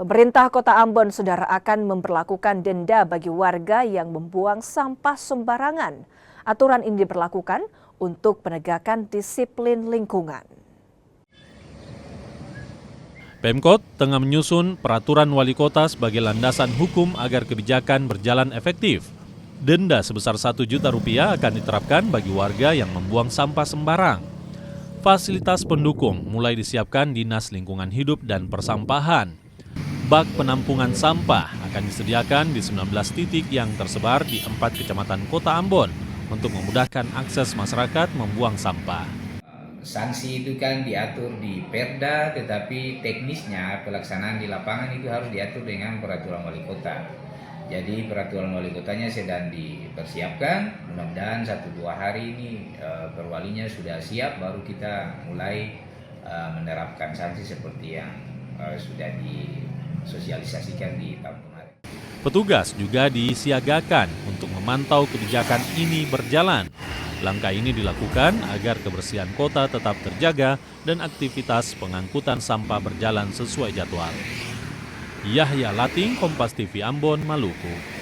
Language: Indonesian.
Pemerintah Kota Ambon, saudara, akan memberlakukan denda bagi warga yang membuang sampah sembarangan. Aturan ini diberlakukan untuk penegakan disiplin lingkungan. Pemkot tengah menyusun peraturan wali kota sebagai landasan hukum agar kebijakan berjalan efektif. Denda sebesar Rp1.000.000 akan diterapkan bagi warga yang membuang sampah sembarang. Fasilitas pendukung mulai disiapkan Dinas Lingkungan Hidup dan Persampahan. Bak penampungan sampah akan disediakan di 19 titik yang tersebar di 4 kecamatan Kota Ambon untuk memudahkan akses masyarakat membuang sampah. Sanksi itu kan diatur di Perda, tetapi teknisnya pelaksanaan di lapangan itu harus diatur dengan peraturan wali kota. Jadi peraturan wali kotanya sedang dipersiapkan, mudah-mudahan 1-2 hari ini perwalinya sudah siap, baru kita mulai menerapkan sanksi seperti yang sudah disosialisasikan di tahun kemarin. Petugas juga disiagakan untuk memantau kebijakan ini berjalan. Langkah ini dilakukan agar kebersihan kota tetap terjaga dan aktivitas pengangkutan sampah berjalan sesuai jadwal. Yahya Lating, Kompas TV Ambon, Maluku.